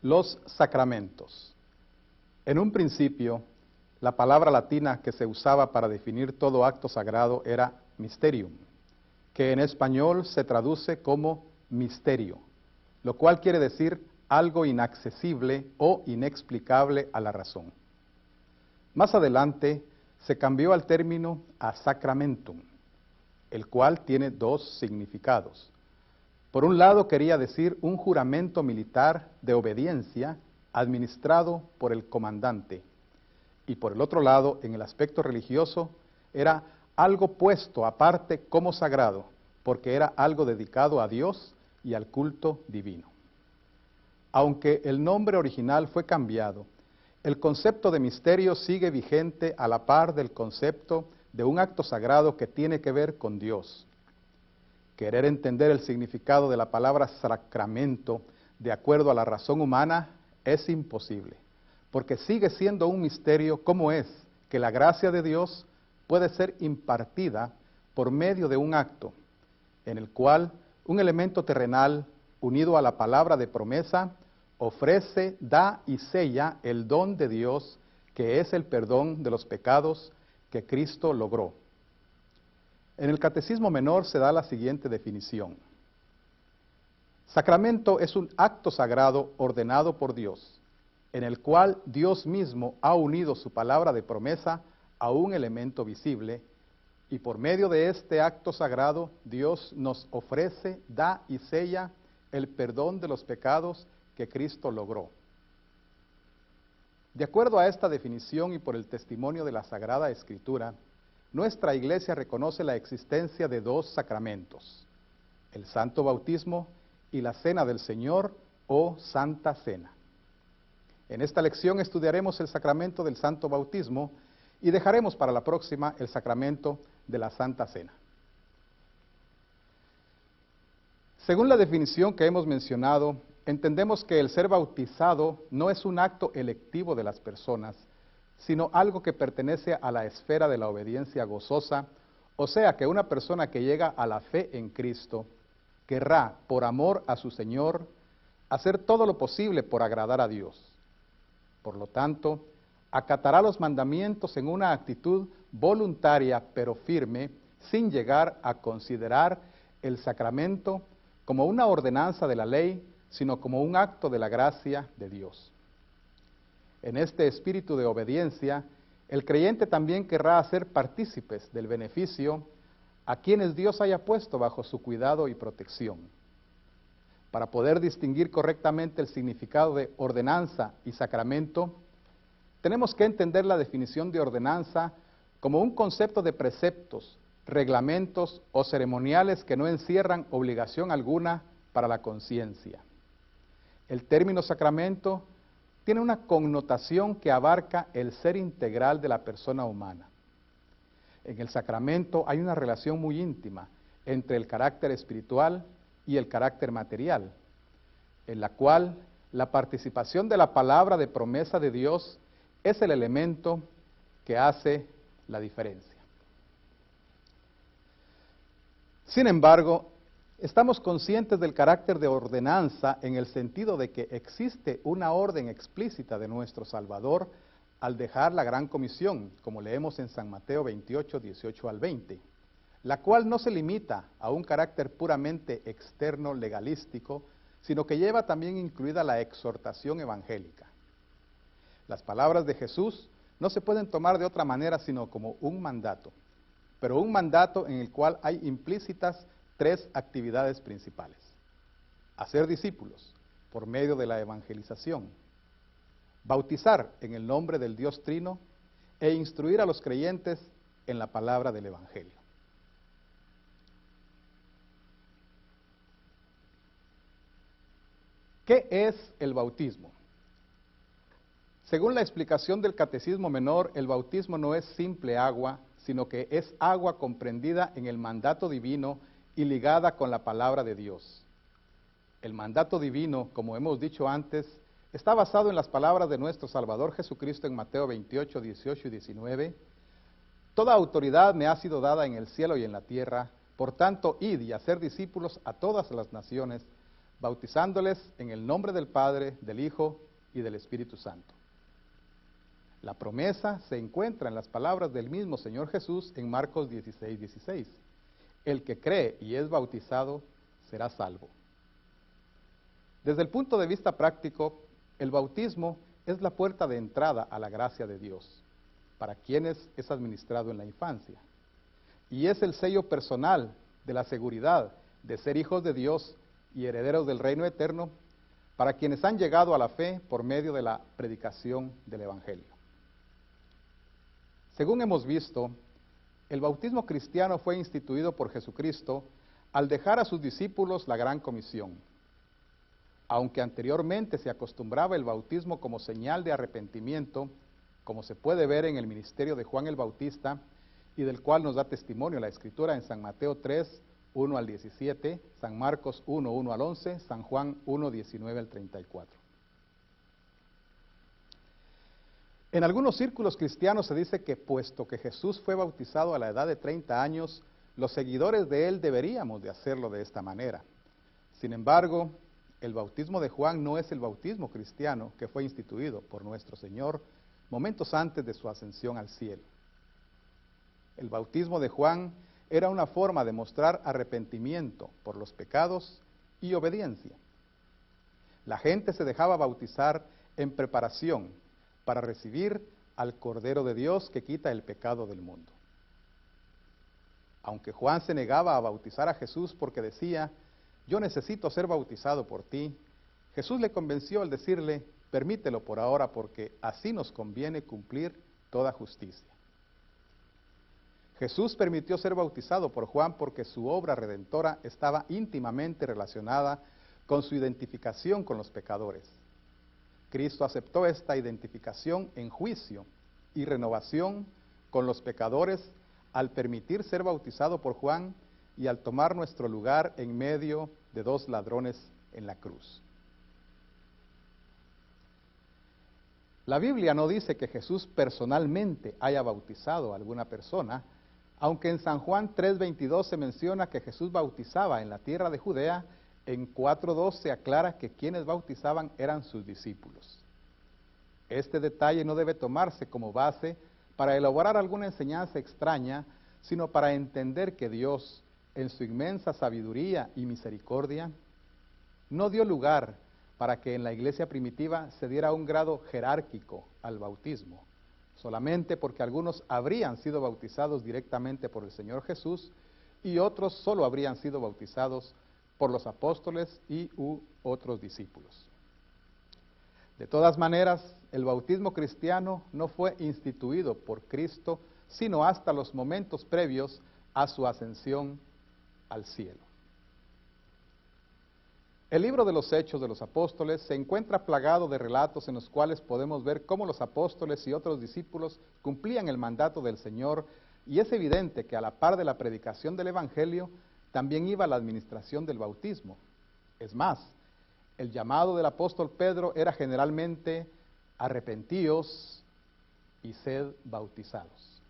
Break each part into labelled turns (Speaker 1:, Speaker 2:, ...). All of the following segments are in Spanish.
Speaker 1: Los sacramentos. En un principio, la palabra latina que se usaba para definir todo acto sagrado era mysterium, que en español se traduce como misterio, lo cual quiere decir algo inaccesible o inexplicable a la razón. Más adelante se cambió al término a sacramentum, el cual tiene dos significados. Por un lado quería decir un juramento militar de obediencia administrado por el comandante, y por el otro lado, en el aspecto religioso, era algo puesto aparte como sagrado, porque era algo dedicado a Dios y al culto divino. Aunque el nombre original fue cambiado, el concepto de misterio sigue vigente a la par del concepto de un acto sagrado que tiene que ver con Dios. Querer entender el significado de la palabra sacramento de acuerdo a la razón humana es imposible, porque sigue siendo un misterio cómo es que la gracia de Dios puede ser impartida por medio de un acto, en el cual un elemento terrenal unido a la palabra de promesa ofrece, da y sella el don de Dios, que es el perdón de los pecados que Cristo logró. En el Catecismo Menor se da la siguiente definición. Sacramento es un acto sagrado ordenado por Dios, en el cual Dios mismo ha unido su palabra de promesa a un elemento visible, y por medio de este acto sagrado Dios nos ofrece, da y sella el perdón de los pecados que Cristo logró. De acuerdo a esta definición y por el testimonio de la Sagrada Escritura, nuestra Iglesia reconoce la existencia de dos sacramentos, el Santo Bautismo y la Cena del Señor o Santa Cena. En esta lección estudiaremos el sacramento del Santo Bautismo y dejaremos para la próxima el sacramento de la Santa Cena. Según la definición que hemos mencionado, entendemos que el ser bautizado no es un acto electivo de las personas, sino algo que pertenece a la esfera de la obediencia gozosa, o sea que una persona que llega a la fe en Cristo querrá, por amor a su Señor, hacer todo lo posible por agradar a Dios. Por lo tanto, acatará los mandamientos en una actitud voluntaria pero firme, sin llegar a considerar el sacramento como una ordenanza de la ley, sino como un acto de la gracia de Dios. En este espíritu de obediencia, el creyente también querrá hacer partícipes del beneficio a quienes Dios haya puesto bajo su cuidado y protección. Para poder distinguir correctamente el significado de ordenanza y sacramento, tenemos que entender la definición de ordenanza como un concepto de preceptos, reglamentos o ceremoniales que no encierran obligación alguna para la conciencia. El término sacramento tiene una connotación que abarca el ser integral de la persona humana. En el sacramento hay una relación muy íntima entre el carácter espiritual y el carácter material, en la cual la participación de la palabra de promesa de Dios es el elemento que hace la diferencia. Sin embargo, estamos conscientes del carácter de ordenanza en el sentido de que existe una orden explícita de nuestro Salvador al dejar la Gran Comisión, como leemos en San Mateo 28, 18 al 20, la cual no se limita a un carácter puramente externo legalístico, sino que lleva también incluida la exhortación evangélica. Las palabras de Jesús no se pueden tomar de otra manera sino como un mandato, pero un mandato en el cual hay implícitas tres actividades principales: hacer discípulos por medio de la evangelización, bautizar en el nombre del Dios Trino e instruir a los creyentes en la palabra del Evangelio. ¿Qué es el bautismo? Según la explicación del Catecismo Menor, el bautismo no es simple agua, sino que es agua comprendida en el mandato divino y ligada con la palabra de Dios. El mandato divino, como hemos dicho antes, está basado en las palabras de nuestro Salvador Jesucristo en Mateo 28, 18 y 19. Toda autoridad me ha sido dada en el cielo y en la tierra, por tanto, id y hacer discípulos a todas las naciones, bautizándoles en el nombre del Padre, del Hijo y del Espíritu Santo. La promesa se encuentra en las palabras del mismo Señor Jesús en Marcos 16:16. El que cree y es bautizado será salvo. Desde el punto de vista práctico, el bautismo es la puerta de entrada a la gracia de Dios, para quienes es administrado en la infancia. Y es el sello personal de la seguridad de ser hijos de Dios y herederos del reino eterno, para quienes han llegado a la fe por medio de la predicación del Evangelio. Según hemos visto, el bautismo cristiano fue instituido por Jesucristo al dejar a sus discípulos la gran comisión. Aunque anteriormente se acostumbraba el bautismo como señal de arrepentimiento, como se puede ver en el ministerio de Juan el Bautista, y del cual nos da testimonio la Escritura en San Mateo 3, 1 al 17, San Marcos 1, 1 al 11, San Juan 1, 19 al 34. En algunos círculos cristianos se dice que puesto que Jesús fue bautizado a la edad de 30 años, los seguidores de él deberíamos de hacerlo de esta manera. Sin embargo, el bautismo de Juan no es el bautismo cristiano que fue instituido por nuestro Señor momentos antes de su ascensión al cielo. El bautismo de Juan era una forma de mostrar arrepentimiento por los pecados y obediencia. La gente se dejaba bautizar en preparación para recibir al Cordero de Dios que quita el pecado del mundo. Aunque Juan se negaba a bautizar a Jesús porque decía, yo necesito ser bautizado por ti, Jesús le convenció al decirle, permítelo por ahora porque así nos conviene cumplir toda justicia. Jesús permitió ser bautizado por Juan porque su obra redentora estaba íntimamente relacionada con su identificación con los pecadores. Cristo aceptó esta identificación en juicio y renovación con los pecadores al permitir ser bautizado por Juan y al tomar nuestro lugar en medio de dos ladrones en la cruz. La Biblia no dice que Jesús personalmente haya bautizado a alguna persona, aunque en San Juan 3:22 se menciona que Jesús bautizaba en la tierra de Judea, en 4:2 se aclara que quienes bautizaban eran sus discípulos. Este detalle no debe tomarse como base para elaborar alguna enseñanza extraña, sino para entender que Dios, en su inmensa sabiduría y misericordia, no dio lugar para que en la iglesia primitiva se diera un grado jerárquico al bautismo, solamente porque algunos habrían sido bautizados directamente por el Señor Jesús y otros solo habrían sido bautizados por los apóstoles y otros discípulos. De todas maneras, el bautismo cristiano no fue instituido por Cristo, sino hasta los momentos previos a su ascensión al cielo. El libro de los Hechos de los Apóstoles se encuentra plagado de relatos en los cuales podemos ver cómo los apóstoles y otros discípulos cumplían el mandato del Señor, y es evidente que a la par de la predicación del Evangelio, también iba la administración del bautismo. Es más, el llamado del apóstol Pedro era generalmente arrepentíos y sed bautizados.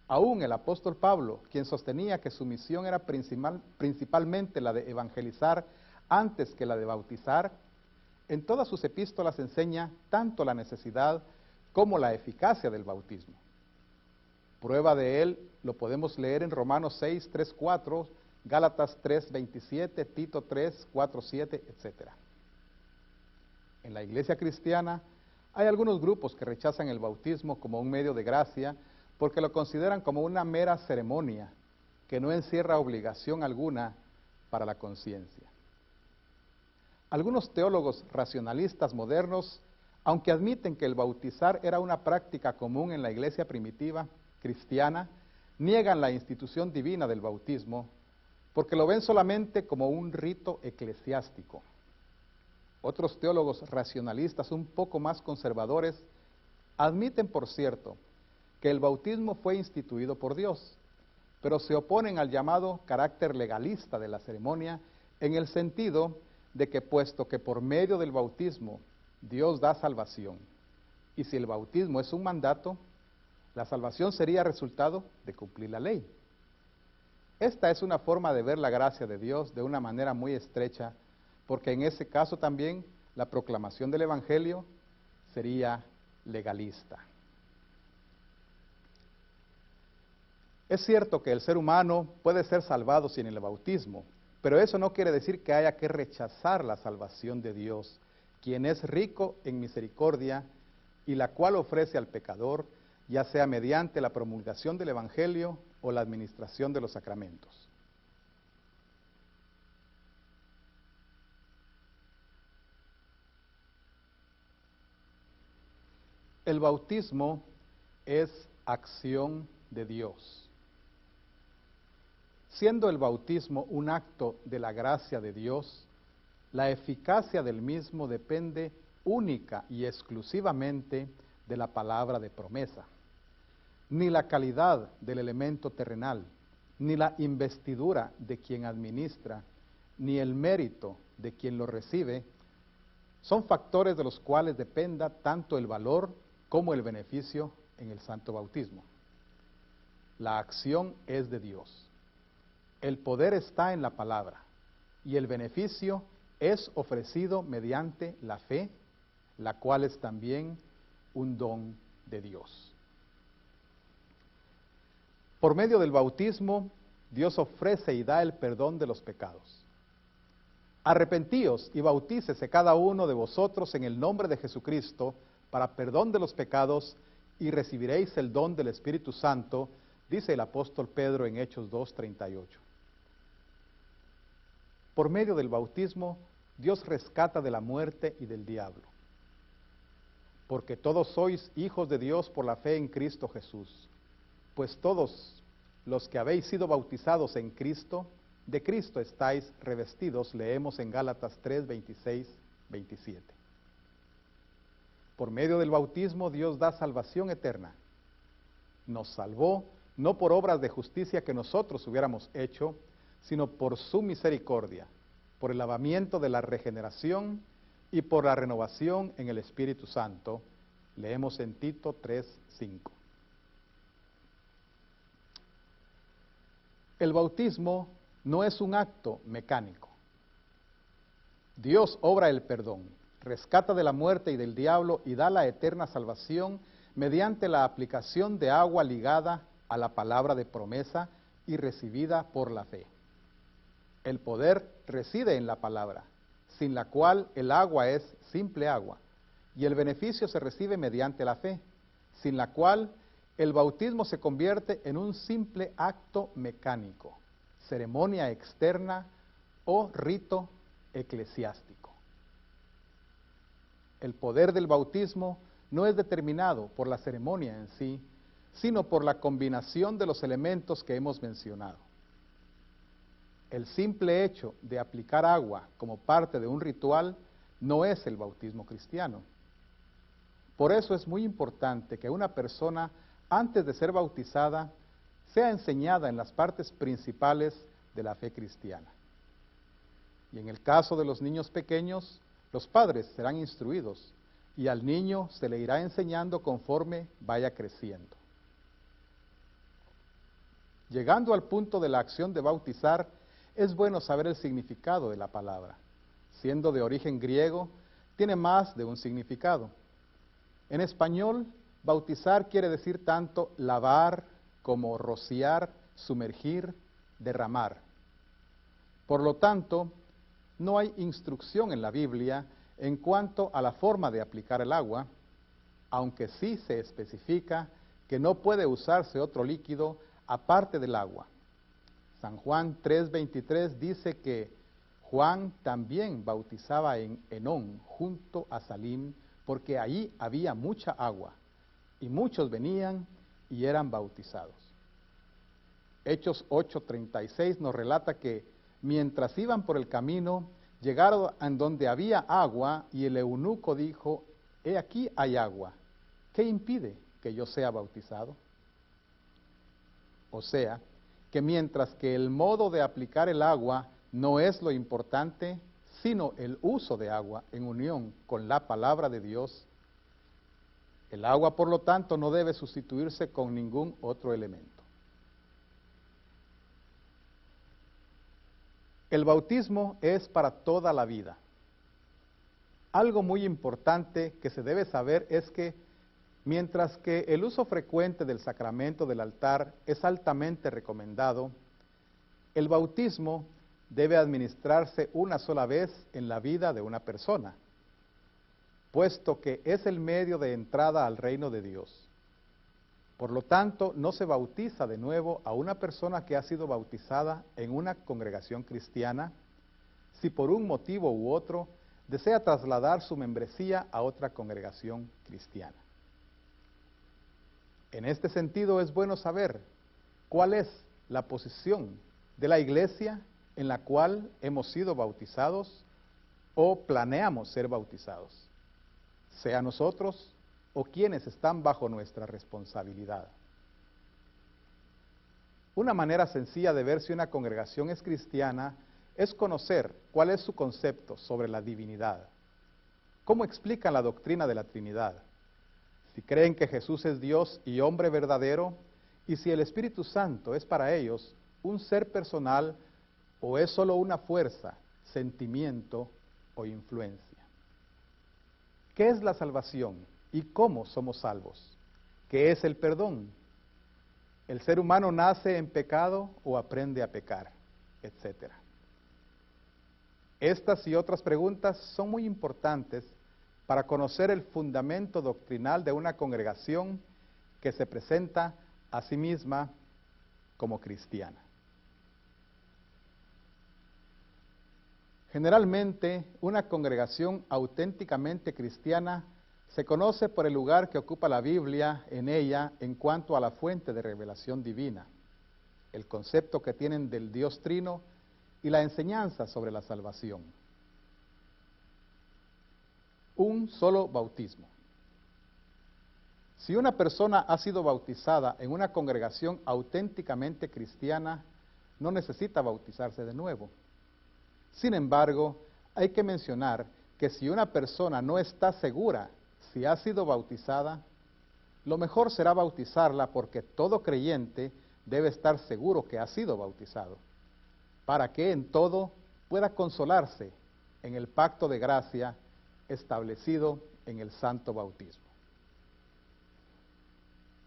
Speaker 1: Aún el apóstol Pablo, quien sostenía que su misión era principalmente la de evangelizar antes que la de bautizar, en todas sus epístolas enseña tanto la necesidad como la eficacia del bautismo. Prueba de él lo podemos leer en Romanos 6, 3, 4, Gálatas 3, 27, Tito 3, 4, 7, etc. En la iglesia cristiana hay algunos grupos que rechazan el bautismo como un medio de gracia porque lo consideran como una mera ceremonia que no encierra obligación alguna para la conciencia. Algunos teólogos racionalistas modernos, aunque admiten que el bautizar era una práctica común en la iglesia primitiva cristiana, niegan la institución divina del bautismo porque lo ven solamente como un rito eclesiástico. Otros teólogos racionalistas un poco más conservadores admiten, por cierto, que el bautismo fue instituido por Dios, pero se oponen al llamado carácter legalista de la ceremonia en el sentido de que puesto que por medio del bautismo Dios da salvación, y si el bautismo es un mandato, la salvación sería resultado de cumplir la ley. Esta es una forma de ver la gracia de Dios de una manera muy estrecha, porque en ese caso también la proclamación del Evangelio sería legalista. Es cierto que el ser humano puede ser salvado sin el bautismo, pero eso no quiere decir que haya que rechazar la salvación de Dios, quien es rico en misericordia y la cual ofrece al pecador, ya sea mediante la promulgación del Evangelio o la administración de los sacramentos. El bautismo es acción de Dios. Siendo el bautismo un acto de la gracia de Dios, la eficacia del mismo depende única y exclusivamente de la palabra de promesa. Ni la calidad del elemento terrenal, ni la investidura de quien administra, ni el mérito de quien lo recibe, son factores de los cuales dependa tanto el valor como el beneficio en el santo bautismo. La acción es de Dios. El poder está en la palabra y el beneficio es ofrecido mediante la fe, la cual es también un don de Dios. Por medio del bautismo, Dios ofrece y da el perdón de los pecados. Arrepentíos y bautícese cada uno de vosotros en el nombre de Jesucristo para perdón de los pecados y recibiréis el don del Espíritu Santo, dice el apóstol Pedro en Hechos 2:38. Por medio del bautismo, Dios rescata de la muerte y del diablo. Porque todos sois hijos de Dios por la fe en Cristo Jesús. Pues todos los que habéis sido bautizados en Cristo, de Cristo estáis revestidos, leemos en Gálatas 3:26, 27. Por medio del bautismo, Dios da salvación eterna. Nos salvó no por obras de justicia que nosotros hubiéramos hecho, sino por su misericordia, por el lavamiento de la regeneración y por la renovación en el Espíritu Santo. Leemos en Tito 3:5. El bautismo no es un acto mecánico. Dios obra el perdón, rescata de la muerte y del diablo y da la eterna salvación mediante la aplicación de agua ligada a la palabra de promesa y recibida por la fe. El poder reside en la palabra, sin la cual el agua es simple agua, y el beneficio se recibe mediante la fe, sin la cual el bautismo se convierte en un simple acto mecánico, ceremonia externa o rito eclesiástico. El poder del bautismo no es determinado por la ceremonia en sí, sino por la combinación de los elementos que hemos mencionado. El simple hecho de aplicar agua como parte de un ritual no es el bautismo cristiano. Por eso es muy importante que una persona, antes de ser bautizada, sea enseñada en las partes principales de la fe cristiana. Y en el caso de los niños pequeños, los padres serán instruidos y al niño se le irá enseñando conforme vaya creciendo. Llegando al punto de la acción de bautizar, es bueno saber el significado de la palabra. Siendo de origen griego, tiene más de un significado. En español, bautizar quiere decir tanto lavar como rociar, sumergir, derramar. Por lo tanto, no hay instrucción en la Biblia en cuanto a la forma de aplicar el agua, aunque sí se especifica que no puede usarse otro líquido aparte del agua. San Juan 3:23 dice que Juan también bautizaba en Enón, junto a Salim, porque allí había mucha agua, y muchos venían y eran bautizados. Hechos 8:36 nos relata que mientras iban por el camino, llegaron a donde había agua, y el eunuco dijo: he aquí hay agua, ¿qué impide que yo sea bautizado? O sea, que mientras que el modo de aplicar el agua no es lo importante, sino el uso de agua en unión con la palabra de Dios, el agua, por lo tanto, no debe sustituirse con ningún otro elemento. El bautismo es para toda la vida. Algo muy importante que se debe saber es que mientras que el uso frecuente del sacramento del altar es altamente recomendado, el bautismo debe administrarse una sola vez en la vida de una persona, puesto que es el medio de entrada al reino de Dios. Por lo tanto, no se bautiza de nuevo a una persona que ha sido bautizada en una congregación cristiana si por un motivo u otro desea trasladar su membresía a otra congregación cristiana. En este sentido, es bueno saber cuál es la posición de la iglesia en la cual hemos sido bautizados o planeamos ser bautizados, sea nosotros o quienes están bajo nuestra responsabilidad. Una manera sencilla de ver si una congregación es cristiana es conocer cuál es su concepto sobre la divinidad. ¿Cómo explican la doctrina de la Trinidad? Si creen que Jesús es Dios y hombre verdadero, y si el Espíritu Santo es para ellos un ser personal o es solo una fuerza, sentimiento o influencia. ¿Qué es la salvación y cómo somos salvos? ¿Qué es el perdón? ¿El ser humano nace en pecado o aprende a pecar? Etcétera. Estas y otras preguntas son muy importantes para conocer el fundamento doctrinal de una congregación que se presenta a sí misma como cristiana. Generalmente, una congregación auténticamente cristiana se conoce por el lugar que ocupa la Biblia en ella en cuanto a la fuente de revelación divina, el concepto que tienen del Dios Trino y la enseñanza sobre la salvación. Un solo bautismo. Si una persona ha sido bautizada en una congregación auténticamente cristiana, no necesita bautizarse de nuevo. Sin embargo, hay que mencionar que si una persona no está segura si ha sido bautizada, lo mejor será bautizarla porque todo creyente debe estar seguro que ha sido bautizado, para que en todo pueda consolarse en el pacto de gracia establecido en el santo bautismo.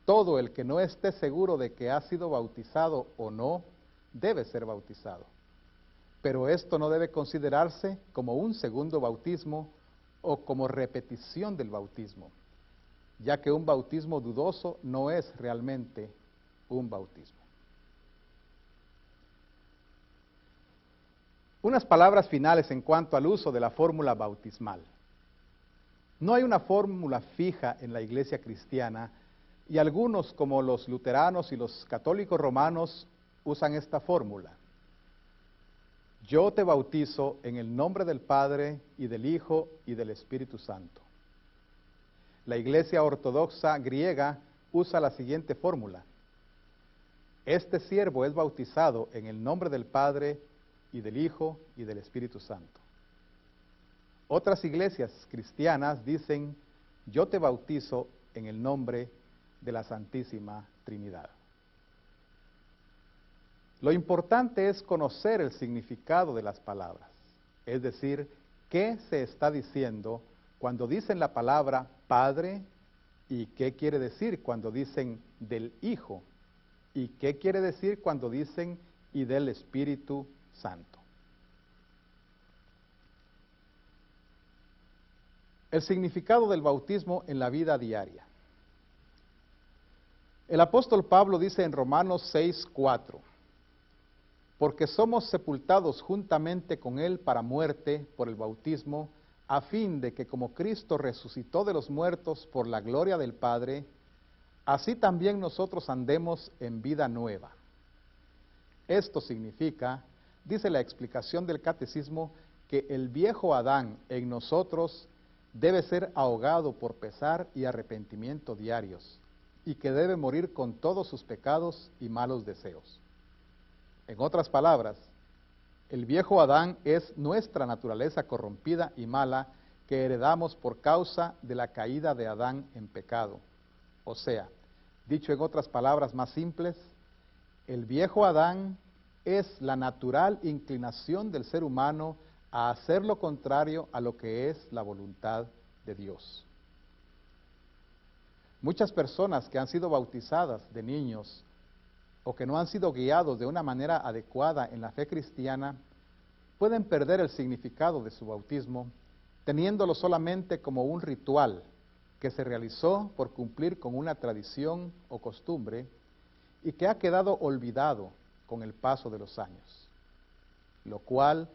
Speaker 1: Todo el que no esté seguro de que ha sido bautizado o no, debe ser bautizado. Pero esto no debe considerarse como un segundo bautismo o como repetición del bautismo, ya que un bautismo dudoso no es realmente un bautismo. Unas palabras finales en cuanto al uso de la fórmula bautismal. No hay una fórmula fija en la iglesia cristiana y algunos, como los luteranos y los católicos romanos, usan esta fórmula. Yo te bautizo en el nombre del Padre y del Hijo y del Espíritu Santo. La Iglesia Ortodoxa griega usa la siguiente fórmula. Este siervo es bautizado en el nombre del Padre y del Hijo y del Espíritu Santo. Otras iglesias cristianas dicen, yo te bautizo en el nombre de la Santísima Trinidad. Lo importante es conocer el significado de las palabras, es decir, qué se está diciendo cuando dicen la palabra Padre y qué quiere decir cuando dicen del Hijo y qué quiere decir cuando dicen y del Espíritu Santo. El significado del bautismo en la vida diaria. El apóstol Pablo dice en Romanos 6:4, porque somos sepultados juntamente con Él para muerte por el bautismo, a fin de que como Cristo resucitó de los muertos por la gloria del Padre, así también nosotros andemos en vida nueva. Esto significa, dice la explicación del catecismo, que el viejo Adán en nosotros debe ser ahogado por pesar y arrepentimiento diarios, y que debe morir con todos sus pecados y malos deseos. En otras palabras, el viejo Adán es nuestra naturaleza corrompida y mala que heredamos por causa de la caída de Adán en pecado. O sea, dicho en otras palabras más simples, el viejo Adán es la natural inclinación del ser humano a hacer lo contrario a lo que es la voluntad de Dios. Muchas personas que han sido bautizadas de niños o que no han sido guiados de una manera adecuada en la fe cristiana, pueden perder el significado de su bautismo, teniéndolo solamente como un ritual que se realizó por cumplir con una tradición o costumbre y que ha quedado olvidado con el paso de los años, lo cual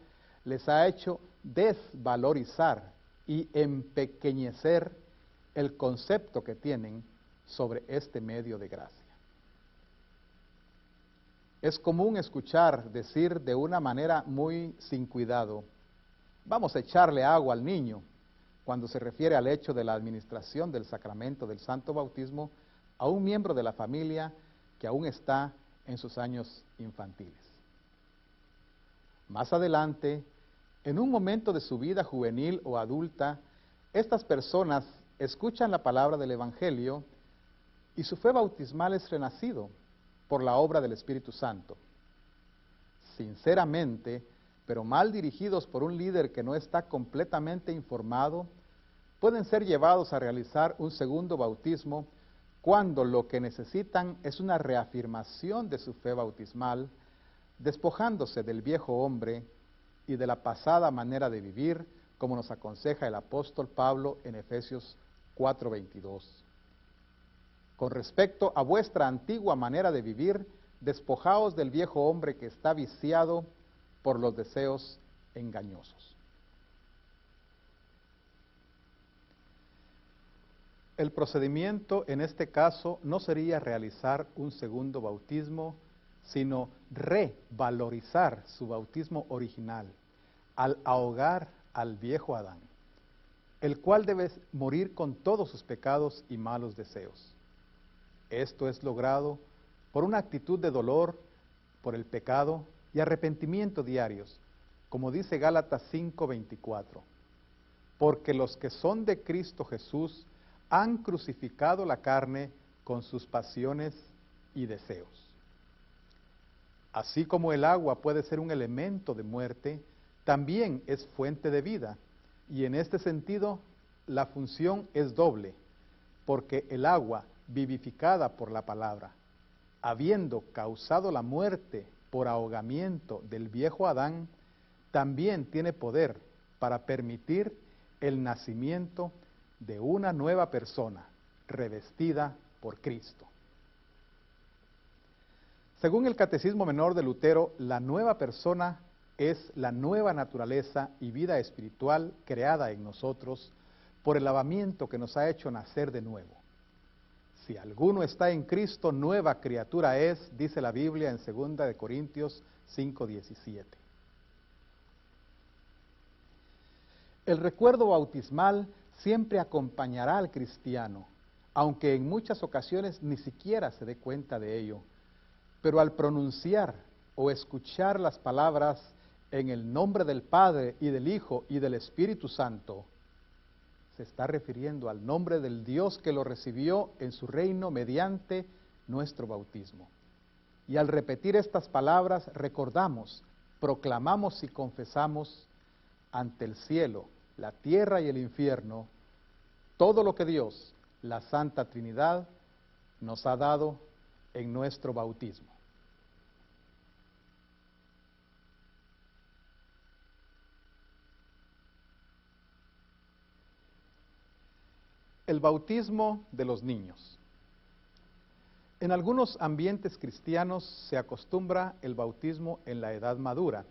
Speaker 1: les ha hecho desvalorizar y empequeñecer el concepto que tienen sobre este medio de gracia. Es común escuchar decir de una manera muy sin cuidado, vamos a echarle agua al niño, cuando se refiere al hecho de la administración del sacramento del santo bautismo a un miembro de la familia que aún está en sus años infantiles. Más adelante, en un momento de su vida juvenil o adulta, estas personas escuchan la palabra del Evangelio y su fe bautismal es renacido por la obra del Espíritu Santo. Sinceramente, pero mal dirigidos por un líder que no está completamente informado, pueden ser llevados a realizar un segundo bautismo cuando lo que necesitan es una reafirmación de su fe bautismal, despojándose del viejo hombre y de la pasada manera de vivir, como nos aconseja el apóstol Pablo en Efesios 4:22. Con respecto a vuestra antigua manera de vivir, despojaos del viejo hombre que está viciado por los deseos engañosos. El procedimiento en este caso no sería realizar un segundo bautismo, sino revalorizar su bautismo original, al ahogar al viejo Adán, el cual debe morir con todos sus pecados y malos deseos. Esto es logrado por una actitud de dolor por el pecado y arrepentimiento diarios, como dice Gálatas 5:24, porque los que son de Cristo Jesús han crucificado la carne con sus pasiones y deseos. Así como el agua puede ser un elemento de muerte, también es fuente de vida, y en este sentido la función es doble, porque el agua vivificada por la palabra, habiendo causado la muerte por ahogamiento del viejo Adán, también tiene poder para permitir el nacimiento de una nueva persona revestida por Cristo. Según el Catecismo Menor de Lutero, la nueva persona es la nueva naturaleza y vida espiritual creada en nosotros por el lavamiento que nos ha hecho nacer de nuevo. Si alguno está en Cristo, nueva criatura es, dice la Biblia en 2 Corintios 5:17. El recuerdo bautismal siempre acompañará al cristiano, aunque en muchas ocasiones ni siquiera se dé cuenta de ello. Pero al pronunciar o escuchar las palabras en el nombre del Padre y del Hijo y del Espíritu Santo, se está refiriendo al nombre del Dios que lo recibió en su reino mediante nuestro bautismo. Y al repetir estas palabras recordamos, proclamamos y confesamos ante el cielo, la tierra y el infierno, todo lo que Dios, la Santa Trinidad, nos ha dado en nuestro bautismo. El bautismo de los niños. En algunos ambientes cristianos se acostumbra el bautismo en la edad madura.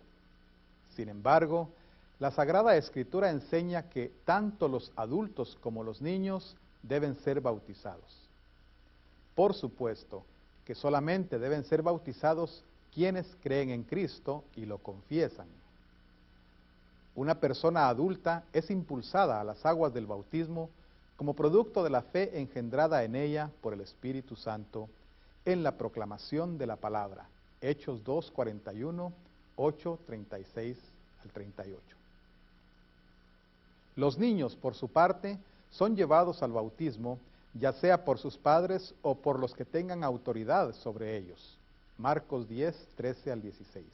Speaker 1: Sin embargo, la Sagrada Escritura enseña que tanto los adultos como los niños deben ser bautizados. Por supuesto que solamente deben ser bautizados quienes creen en Cristo y lo confiesan. Una persona adulta es impulsada a las aguas del bautismo como producto de la fe engendrada en ella por el Espíritu Santo en la proclamación de la palabra. Hechos 2:41, 8:36 al 38. Los niños, por su parte, son llevados al bautismo, ya sea por sus padres o por los que tengan autoridad sobre ellos. Marcos 10, 13 al 16.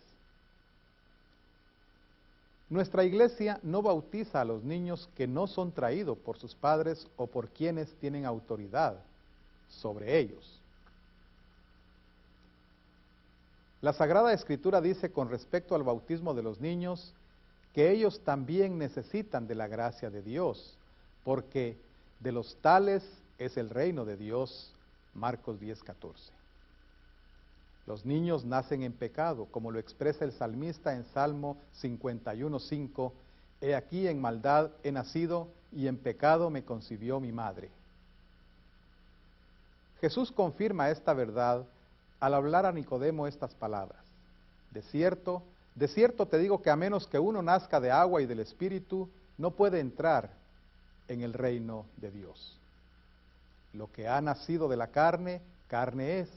Speaker 1: Nuestra iglesia no bautiza a los niños que no son traídos por sus padres o por quienes tienen autoridad sobre ellos. La Sagrada Escritura dice con respecto al bautismo de los niños que ellos también necesitan de la gracia de Dios, porque de los tales es el reino de Dios. Marcos 10, 14. Los niños nacen en pecado, como lo expresa el salmista en Salmo 51, 5. He aquí en maldad he nacido y en pecado me concibió mi madre. Jesús confirma esta verdad al hablar a Nicodemo estas palabras. De cierto te digo que a menos que uno nazca de agua y del Espíritu, no puede entrar en el reino de Dios. Lo que ha nacido de la carne, carne es,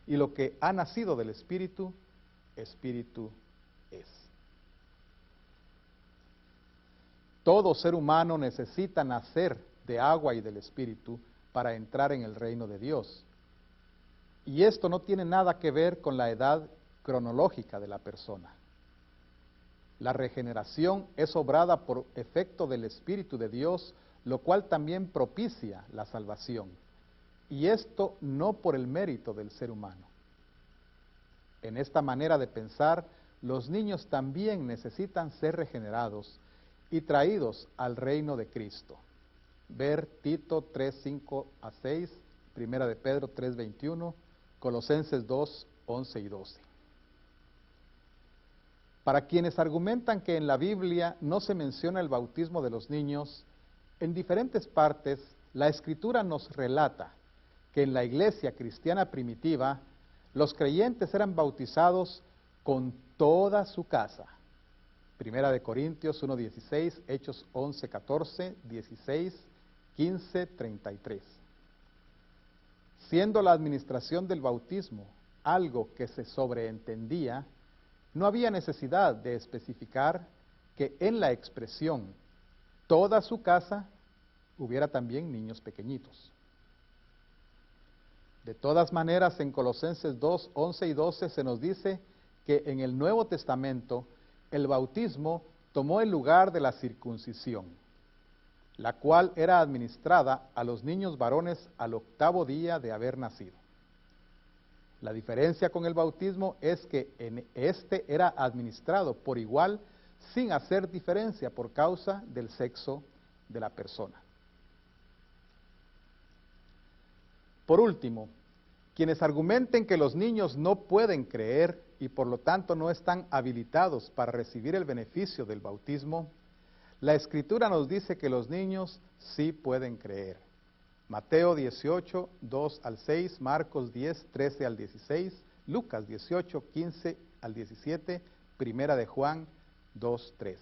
Speaker 1: y lo que ha nacido del Espíritu, Espíritu es. Todo ser humano necesita nacer de agua y del Espíritu para entrar en el reino de Dios. Y esto no tiene nada que ver con la edad cronológica de la persona. La regeneración es obrada por efecto del Espíritu de Dios, lo cual también propicia la salvación. Y esto no por el mérito del ser humano. En esta manera de pensar, los niños también necesitan ser regenerados y traídos al reino de Cristo. Ver Tito 3, 5 a 6, Primera de Pedro 3, 21, Colosenses 2, 11 y 12. Para quienes argumentan que en la Biblia no se menciona el bautismo de los niños, en diferentes partes la Escritura nos relata que en la iglesia cristiana primitiva los creyentes eran bautizados con toda su casa. Primera de Corintios 1:16, Hechos 11:14, 16, 15, 33. Siendo la administración del bautismo algo que se sobreentendía, no había necesidad de especificar que en la expresión toda su casa hubiera también niños pequeñitos. De todas maneras, en Colosenses 2, 11 y 12 se nos dice que en el Nuevo Testamento el bautismo tomó el lugar de la circuncisión, la cual era administrada a los niños varones al 8º día de haber nacido. La diferencia con el bautismo es que en este era administrado por igual, sin hacer diferencia por causa del sexo de la persona. Por último, quienes argumenten que los niños no pueden creer y por lo tanto no están habilitados para recibir el beneficio del bautismo, la Escritura nos dice que los niños sí pueden creer. Mateo 18, 2 al 6, Marcos 10, 13 al 16, Lucas 18, 15 al 17, Primera de Juan 2, 13.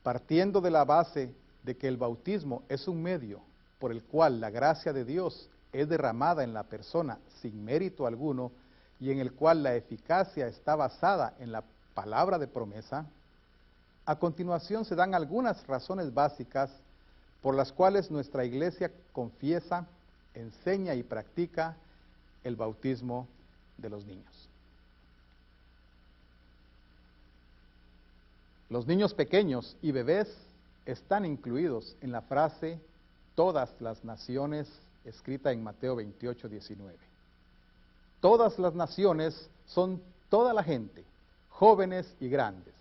Speaker 1: Partiendo de la base de que el bautismo es un medio por el cual la gracia de Dios es derramada en la persona sin mérito alguno y en el cual la eficacia está basada en la palabra de promesa, a continuación se dan algunas razones básicas por las cuales nuestra iglesia confiesa, enseña y practica el bautismo de los niños. Los niños pequeños y bebés están incluidos en la frase todas las naciones, escrita en Mateo 28, 19. Todas las naciones son toda la gente, jóvenes y grandes.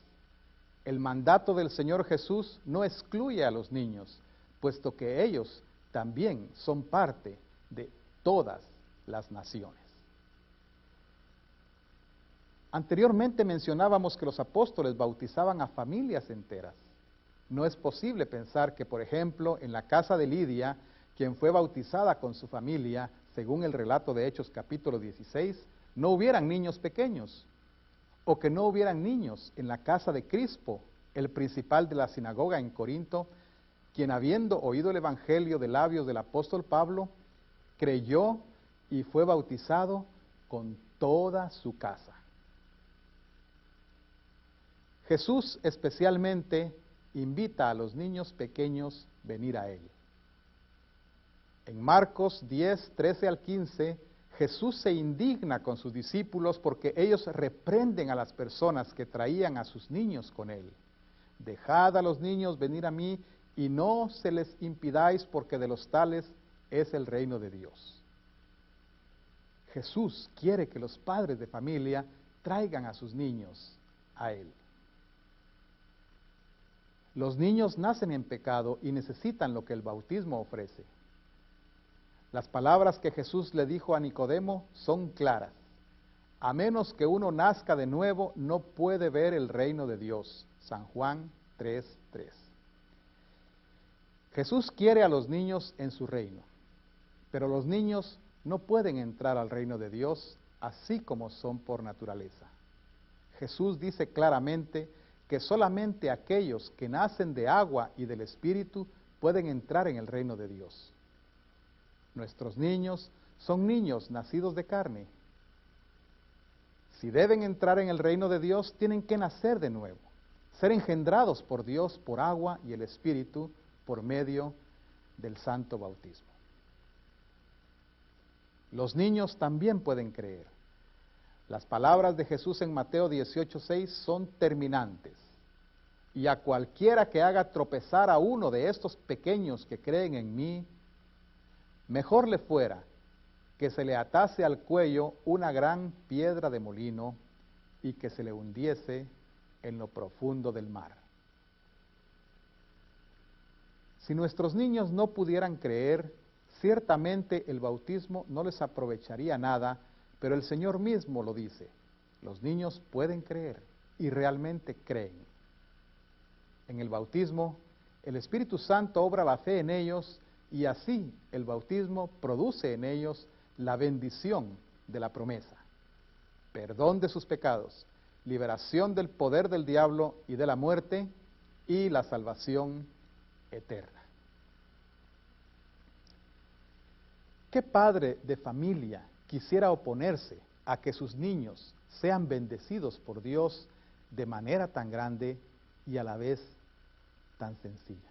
Speaker 1: El mandato del Señor Jesús no excluye a los niños, puesto que ellos también son parte de todas las naciones. Anteriormente mencionábamos que los apóstoles bautizaban a familias enteras. No es posible pensar que, por ejemplo, en la casa de Lidia, quien fue bautizada con su familia, según el relato de Hechos capítulo 16, no hubieran niños pequeños, o que no hubieran niños en la casa de Crispo, el principal de la sinagoga en Corinto, quien habiendo oído el evangelio de labios del apóstol Pablo, creyó y fue bautizado con toda su casa. Jesús especialmente invita a los niños pequeños a venir a Él. En Marcos 10, 13 al 15, Jesús se indigna con sus discípulos porque ellos reprenden a las personas que traían a sus niños con él. Dejad a los niños venir a mí y no se les impidáis, porque de los tales es el reino de Dios. Jesús quiere que los padres de familia traigan a sus niños a él. Los niños nacen en pecado y necesitan lo que el bautismo ofrece. Las palabras que Jesús le dijo a Nicodemo son claras. A menos que uno nazca de nuevo, no puede ver el reino de Dios. San Juan 3:3. Jesús quiere a los niños en su reino, pero los niños no pueden entrar al reino de Dios así como son por naturaleza. Jesús dice claramente que solamente aquellos que nacen de agua y del Espíritu pueden entrar en el reino de Dios. Nuestros niños son niños nacidos de carne. Si deben entrar en el reino de Dios, tienen que nacer de nuevo, ser engendrados por Dios por agua y el Espíritu por medio del santo bautismo. Los niños también pueden creer. Las palabras de Jesús en Mateo 18:6 son terminantes. Y a cualquiera que haga tropezar a uno de estos pequeños que creen en mí, mejor le fuera que se le atase al cuello una gran piedra de molino y que se le hundiese en lo profundo del mar. Si nuestros niños no pudieran creer, ciertamente el bautismo no les aprovecharía nada, pero el Señor mismo lo dice. Los niños pueden creer y realmente creen. En el bautismo, el Espíritu Santo obra la fe en ellos y así el bautismo produce en ellos la bendición de la promesa, perdón de sus pecados, liberación del poder del diablo y de la muerte y la salvación eterna. ¿Qué padre de familia quisiera oponerse a que sus niños sean bendecidos por Dios de manera tan grande y a la vez tan sencilla?